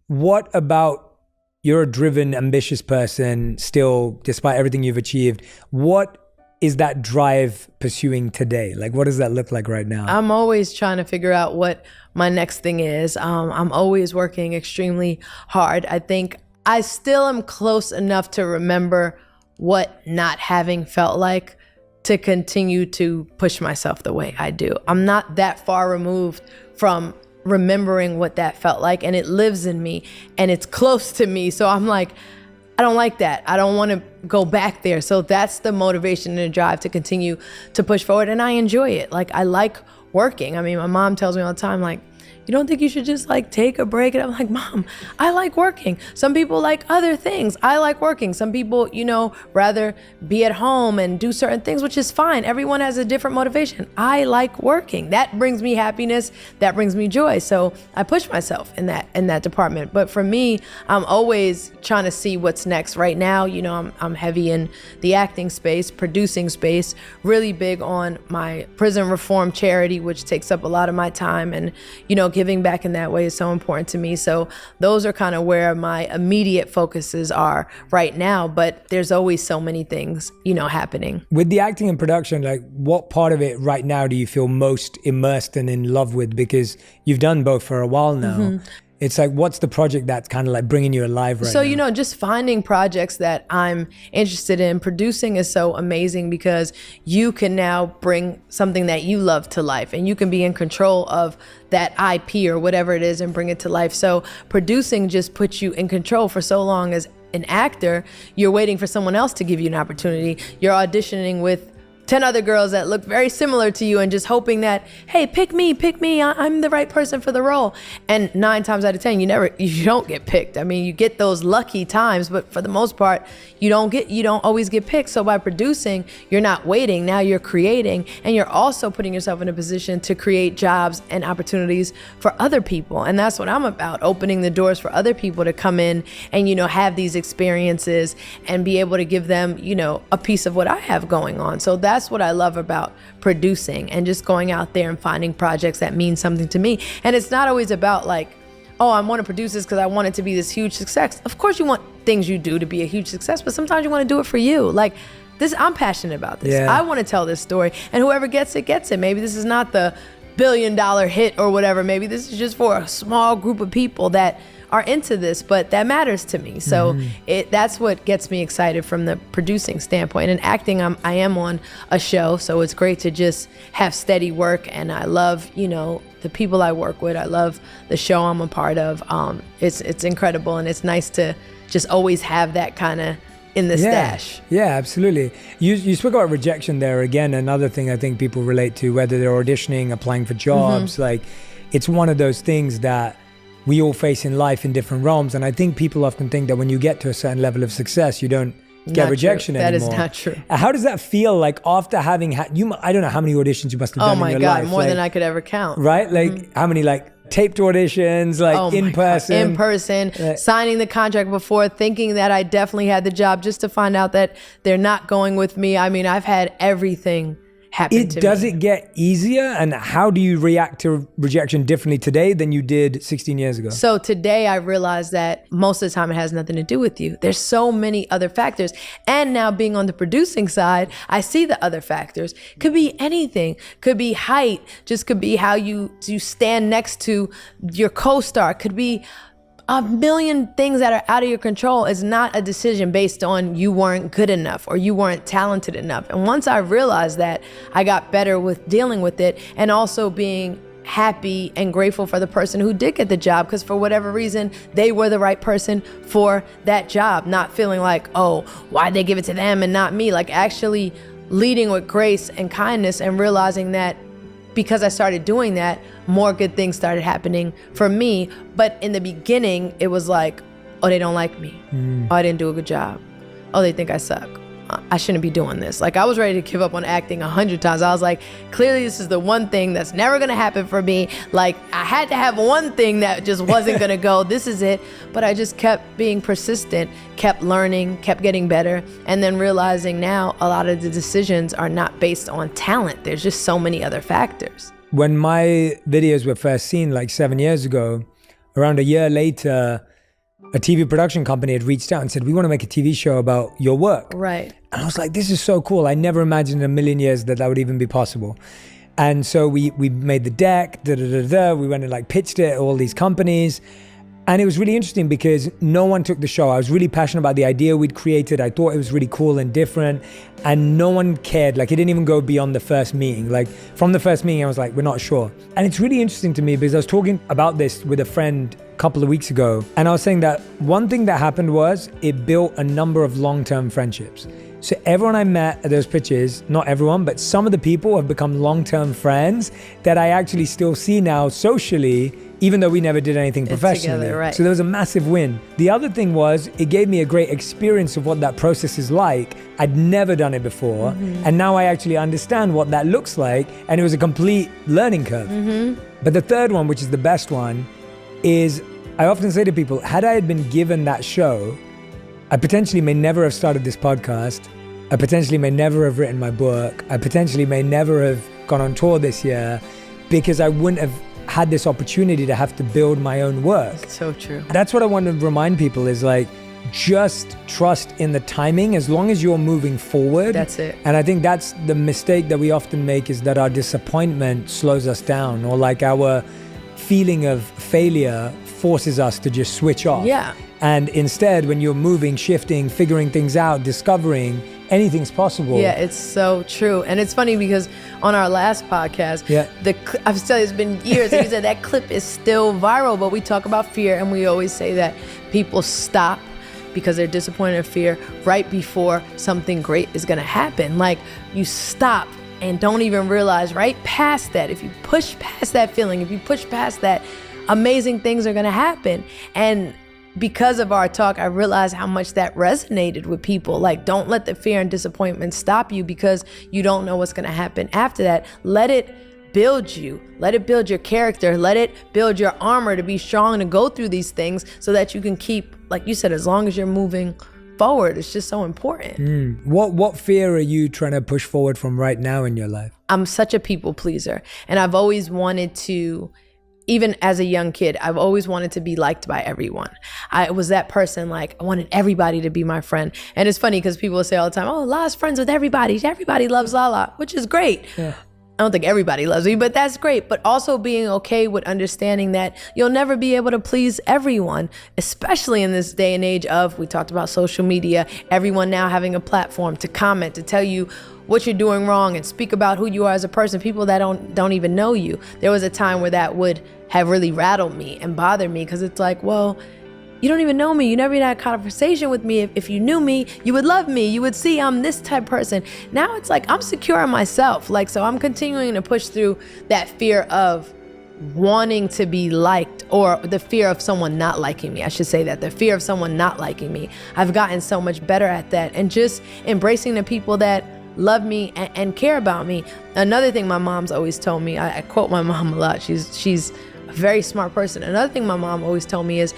what about, you're a driven, ambitious person still, despite everything you've achieved. What is that drive pursuing today? Like, what does that look like right now? I'm always trying to figure out what my next thing is. I'm always working extremely hard. I think I still am close enough to remember what not having felt like to continue to push myself the way I do. I'm not that far removed from remembering what that felt like, and it lives in me and it's close to me. So I'm like, I don't like that. I don't want to go back there. So that's the motivation and the drive to continue to push forward. And I enjoy it. Like, I like working. I mean, my mom tells me all the time, like, you don't think you should just like take a break? And I'm like, Mom, I like working. Some people like other things. I like working. Some people, you know, rather be at home and do certain things, which is fine. Everyone has a different motivation. I like working. That brings me happiness. That brings me joy. So I push myself in that department. But for me, I'm always trying to see what's next. Right now, you know, I'm heavy in the acting space, producing space, really big on my prison reform charity, which takes up a lot of my time. And, you know, giving back in that way is so important to me. So those are kind of where my immediate focuses are right now, but there's always so many things, you know, happening. With the acting and production, like, what part of it right now do you feel most immersed and in love with? Because you've done both for a while now. Mm-hmm. It's like, what's the project that's kind of like bringing you alive right now? So, you know, just finding projects that I'm interested in. Producing is so amazing because you can now bring something that you love to life, and you can be in control of that IP or whatever it is and bring it to life. So producing just puts you in control. For so long as an actor, you're waiting for someone else to give you an opportunity. You're auditioning with 10 other girls that look very similar to you and just hoping that, hey, pick me, I'm the right person for the role. And 9 times out of 10, you don't get picked. I mean, you get those lucky times, but for the most part, you don't always get picked. So by producing, you're not waiting. Now you're creating, and you're also putting yourself in a position to create jobs and opportunities for other people. And that's what I'm about, opening the doors for other people to come in and, you know, have these experiences and be able to give them, you know, a piece of what I have going on. So that's what I love about producing, and just going out there and finding projects that mean something to me. And it's not always about like, oh, I want to produce this because I want it to be this huge success. Of course you want things you do to be a huge success, but sometimes you want to do it for you. Like this, I'm passionate about this. Yeah. I want to tell this story, and whoever gets it, gets it. Maybe this is not the $1 billion hit or whatever. Maybe this is just for a small group of people that are into this, but that matters to me. So that's what gets me excited from the producing standpoint. And acting, I am on a show, so it's great to just have steady work. And I love, you know, the people I work with. I love the show I'm a part of. It's incredible, and it's nice to just always have that kind of in the stash. Yeah, absolutely. You spoke about rejection there. Again, another thing I think people relate to, whether they're auditioning, applying for jobs, like it's one of those things that we all face in life in different realms. And I think people often think that when you get to a certain level of success, you don't get rejection anymore. That is not true. How does that feel like after having had, I don't know how many auditions you must have done in your life. Oh my God, more than I could ever count. Right? Like how many like taped auditions, like in person, signing the contract before, thinking that I definitely had the job, just to find out that they're not going with me. I mean, I've had everything happen to me. Does it get easier? And how do you react to rejection differently today than you did 16 years ago? So today I realize that most of the time it has nothing to do with you. There's so many other factors. And now being on the producing side, I see the other factors. Could be anything. Could be height. Just could be how you stand next to your co-star. Could be a million things that are out of your control. Is not a decision based on you weren't good enough or you weren't talented enough. And once I realized that, I got better with dealing with it, and also being happy and grateful for the person who did get the job, because for whatever reason, they were the right person for that job. Not feeling like, oh, why'd they give it to them and not me? Like actually leading with grace and kindness, and realizing that because I started doing that, more good things started happening for me. But in the beginning, it was like, oh, they don't like me. Oh, I didn't do a good job. Oh, they think I suck. I shouldn't be doing this. Like I was ready to give up on acting 100 times. I was like, clearly this is the one thing that's never gonna happen for me. Like I had to have one thing that just wasn't gonna go. This is it. But I just kept being persistent, kept learning, kept getting better. And then realizing now a lot of the decisions are not based on talent. There's just so many other factors. When my videos were first seen like 7 years ago, around a year later, a TV production company had reached out and said, we want to make a TV show about your work. Right. And I was like, this is so cool. I never imagined in a million years that would even be possible. And so we made the deck, we went and like pitched it at all these companies. And it was really interesting because no one took the show. I was really passionate about the idea we'd created. I thought it was really cool and different, and no one cared. Like, it didn't even go beyond the first meeting. Like, from the first meeting, I was like, we're not sure. And it's really interesting to me because I was talking about this with a friend a couple of weeks ago, and I was saying that one thing that happened was it built a number of long-term friendships. So everyone I met at those pitches, not everyone, but some of the people have become long-term friends that I actually still see now socially, even though we never did anything professionally. Together, right. So there was a massive win. The other thing was, it gave me a great experience of what that process is like. I'd never done it before. And now I actually understand what that looks like. And it was a complete learning curve. But the third one, which is the best one, is I often say to people, had I had been given that show, I potentially may never have started this podcast. I potentially may never have written my book. I potentially may never have gone on tour this year, because I wouldn't have had this opportunity to have to build my own work. So true. That's what I want to remind people is like, just trust in the timing as long as you're moving forward. That's it. And I think that's the mistake that we often make, is that our disappointment slows us down, or like our feeling of failure forces us to just switch off. Yeah. And instead, when you're moving, shifting, figuring things out, discovering, anything's possible. Yeah, it's so true. And it's funny because on our last podcast, I've said it's been years, and you said that clip is still viral, but we talk about fear, and we always say that people stop because they're disappointed in fear right before something great is going to happen. Like, you stop and don't even realize right past that, if you push past that feeling, if you push past that, amazing things are going to happen. And because of our talk, I realized how much that resonated with people. Like, don't let the fear and disappointment stop you because you don't know what's going to happen after that. Let it build you. Let it build your character. Let it build your armor to be strong, to go through these things so that you can keep, like you said, as long as you're moving forward. It's just so important. What fear are you trying to push forward from right now in your life? I'm such a people pleaser, and I've always wanted to, even as a young kid, I've always wanted to be liked by everyone. I was that person, like, I wanted everybody to be my friend. And it's funny because people say all the time, oh, Lala's friends with everybody. Everybody loves Lala, which is great. Yeah. I don't think everybody loves me, but that's great. But also being okay with understanding that you'll never be able to please everyone, especially in this day and age of, we talked about social media, everyone now having a platform to comment, to tell you what you're doing wrong and speak about who you are as a person, people that don't even know you. There was a time where that would have really rattled me and bothered me, because it's like, well, you don't even know me. You never had a conversation with me. If you knew me, you would love me. You would see I'm this type of person. Now it's like, I'm secure in myself. Like, so I'm continuing to push through that fear of wanting to be liked, or the fear of someone not liking me. I should say that, the fear of someone not liking me. I've gotten so much better at that, and just embracing the people that love me and care about me. Another thing my mom's always told me, I quote my mom a lot. She's a very smart person. Another thing my mom always told me is,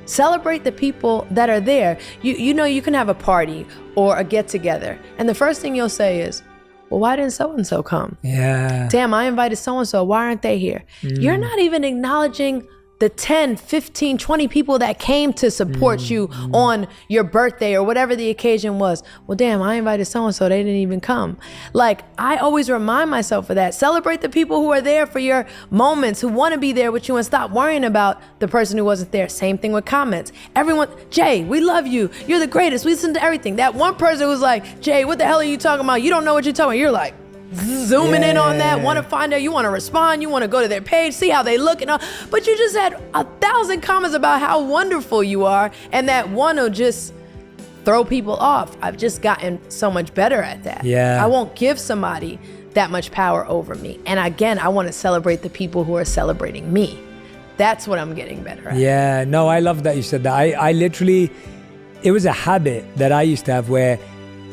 celebrate the people that are there. You know, you can have a party or a get together, and the first thing you'll say is, well, why didn't so-and-so come? Yeah. Damn, I invited so-and-so. Why aren't they here? You're not even acknowledging the 10, 15, 20 people that came to support you on your birthday or whatever the occasion was. Well, damn, I invited so-and-so, they didn't even come. Like, I always remind myself of that. Celebrate the people who are there for your moments, who want to be there with you, and stop worrying about the person who wasn't there. Same thing with comments. Everyone, Jay, we love you. You're the greatest. We listen to everything. That one person who's like, Jay, what the hell are you talking about? You don't know what you're talking about. You're like, zooming in on that, want to find out, you want to respond, you want to go to their page, see how they look and all, but you just had 1,000 comments about how wonderful you are, and that one will just throw people off. I've just gotten so much better at that. I won't give somebody that much power over me, and again, I want to celebrate the people who are celebrating me. That's what I'm getting better at. No, I love that you said that. I literally, it was a habit that I used to have where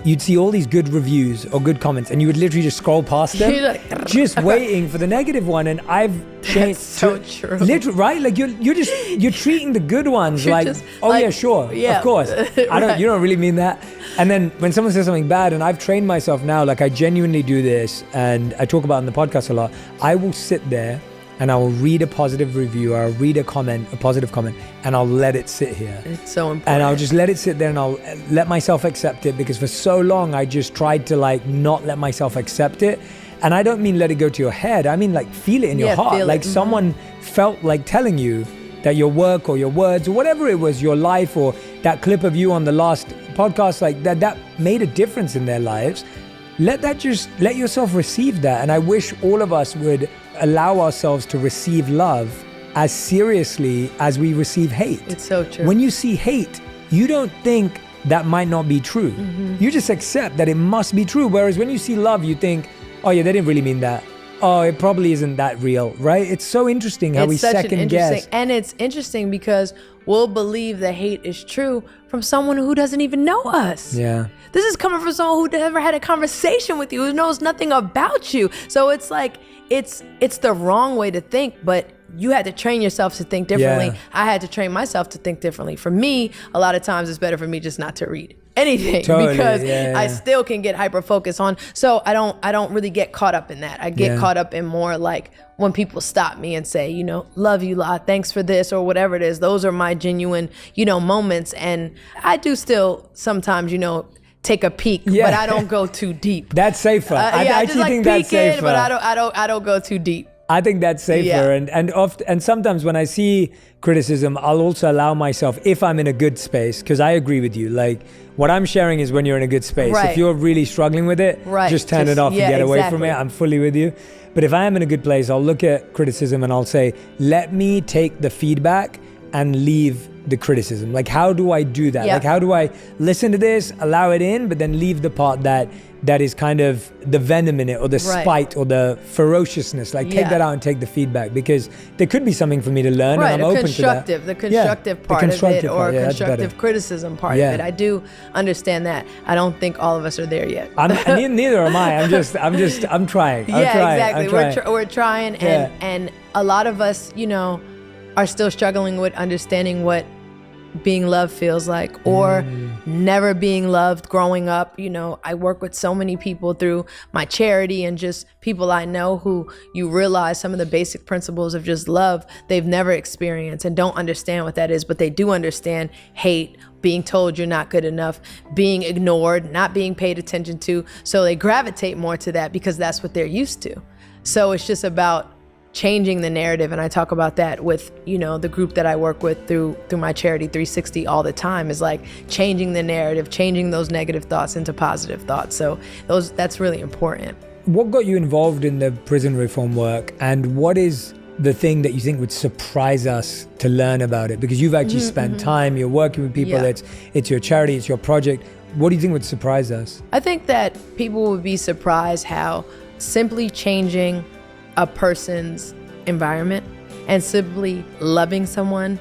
you'd see all these good reviews or good comments, and you would literally just scroll past them, like, just waiting for the negative one. And I've changed. That's so true. Literally, right? Like you're treating the good ones like, oh like, yeah, sure, of course. You don't really mean that. And then when someone says something bad, and I've trained myself now, like I genuinely do this, and I talk about it in the podcast a lot. I will sit there and I will read a positive review, or I'll read a positive comment, and I'll let it sit here. It's so important. And I'll just let it sit there, and I'll let myself accept it, because for so long I just tried to like not let myself accept it. And I don't mean let it go to your head. I mean like feel it in your heart. Like someone felt like telling you that your work or your words or whatever it was, your life, or that clip of you on the last podcast, like that made a difference in their lives. Let yourself receive that. And I wish all of us would allow ourselves to receive love as seriously as we receive hate. It's so true. When you see hate, you don't think that might not be true. You just accept that it must be true. Whereas when you see love, you think, oh yeah, they didn't really mean that. Oh, it probably isn't that real, right? It's so interesting how we second guess. And it's interesting because we'll believe that hate is true from someone who doesn't even know us. Yeah. This is coming from someone who never had a conversation with you, who knows nothing about you. So it's like, it's the wrong way to think, but you had to train yourself to think differently. Yeah. I had to train myself to think differently. For me, a lot of times it's better for me just not to read anything because I still can get hyper focused on. So I don't really get caught up in that. I get caught up in more like when people stop me and say, love you, La, thanks for this, or whatever it is. Those are my genuine, moments. And I do still sometimes, take a peek, but I don't go too deep. That's safer. I actually just think that's safer. But I don't go too deep. I think that's safer. And sometimes when I see criticism, I'll also allow myself, if I'm in a good space, because I agree with you, like what I'm sharing is when you're in a good space. Right. If you're really struggling with it, just turn it off and get away from it. I'm fully with you. But if I am in a good place, I'll look at criticism and I'll say, let me take the feedback and leave the criticism. Like, how do I do that? Like, how do I listen to this, allow it in, but then leave the part that is kind of the venom in it, or the spite, or the ferociousness. Like, take that out and take the feedback, because there could be something for me to learn, and I'm open to that. The constructive part of it, or constructive criticism part of it. I do understand that. I don't think all of us are there yet. Neither am I. I'm trying. Exactly. We're trying, and a lot of us, are still struggling with understanding what being loved feels like, or never being loved growing up. I work with so many people through my charity, and just people I know who you realize some of the basic principles of just love they've never experienced and don't understand what that is, but they do understand hate, being told you're not good enough, being ignored, not being paid attention to. So they gravitate more to that because that's what they're used to. So it's just about changing the narrative. And I talk about that with, the group that I work with through my charity 360 all the time, is like changing the narrative, changing those negative thoughts into positive thoughts. So that's really important. What got you involved in the prison reform work, and what is the thing that you think would surprise us to learn about it? Because you've actually spent time, you're working with people, it's your charity, it's your project. What do you think would surprise us? I think that people would be surprised how simply changing a person's environment and simply loving someone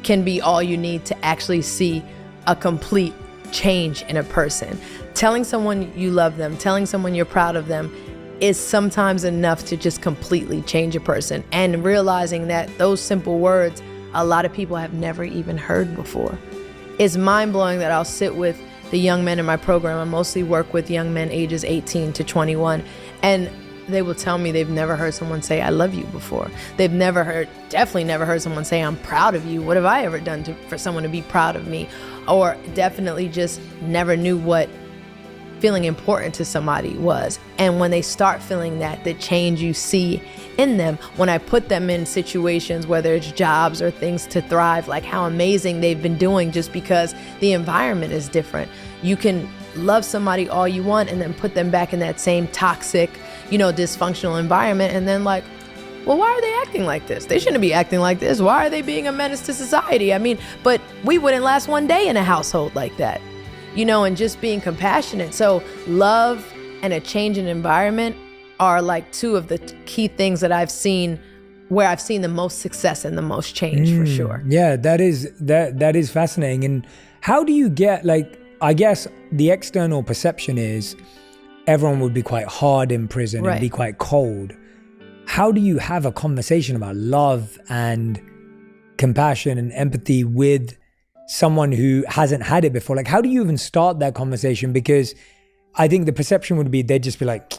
can be all you need to actually see a complete change in a person. Telling someone you love them, telling someone you're proud of them is sometimes enough to just completely change a person. And realizing that those simple words, a lot of people have never even heard before. It's mind-blowing that I'll sit with the young men in my program. I mostly work with young men ages 18 to 21. And they will tell me they've never heard someone say, I love you before. They've definitely never heard someone say, I'm proud of you. What have I ever done for someone to be proud of me? Or definitely just never knew what feeling important to somebody was. And when they start feeling that, the change you see in them, when I put them in situations, whether it's jobs or things to thrive, like how amazing they've been doing just because the environment is different. You can love somebody all you want and then put them back in that same toxic, dysfunctional environment, and then like, well, why are they acting like this? They shouldn't be acting like this. Why are they being a menace to society? I mean, but we wouldn't last one day in a household like that, and just being compassionate. So love and a change in environment are like two of the key things that I've seen where I've seen the most success and the most change for sure. Yeah, that is fascinating. And how do you get, like, I guess the external perception is everyone would be quite hard in prison and be quite cold. How do you have a conversation about love and compassion and empathy with someone who hasn't had it before? Like, how do you even start that conversation? Because I think the perception would be they'd just be like,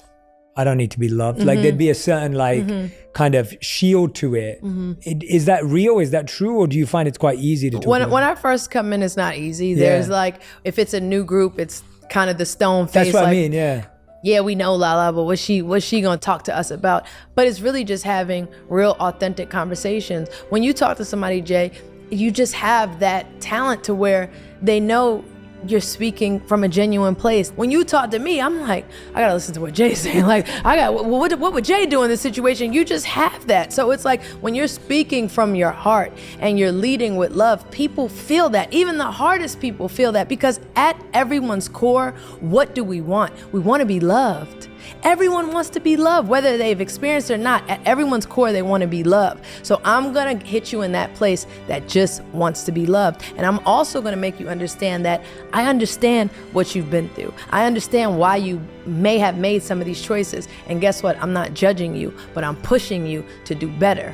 I don't need to be loved. Like there'd be a certain like kind of shield to it. Is that real? Is that true? Or do you find it's quite easy to talk about? When I first come in, it's not easy. There's like, if it's a new group, it's kind of the stone face. That's what like, I mean, yeah. Yeah, we know Lala, but what's she gonna talk to us about? But it's really just having real authentic conversations. When you talk to somebody, Jay, you just have that talent to where they know you're speaking from a genuine place. When you talk to me, I'm like, I gotta listen to what Jay's saying. Like, what would Jay do in this situation? You just have that. So it's like when you're speaking from your heart and you're leading with love, people feel that. Even the hardest people feel that, because at everyone's core, what do we want? We want to be loved. Everyone wants to be loved, whether they've experienced it or not. At everyone's core, they want to be loved. So I'm going to hit you in that place that just wants to be loved. And I'm also going to make you understand that I understand what you've been through. I understand why you may have made some of these choices. And guess what? I'm not judging you, but I'm pushing you to do better.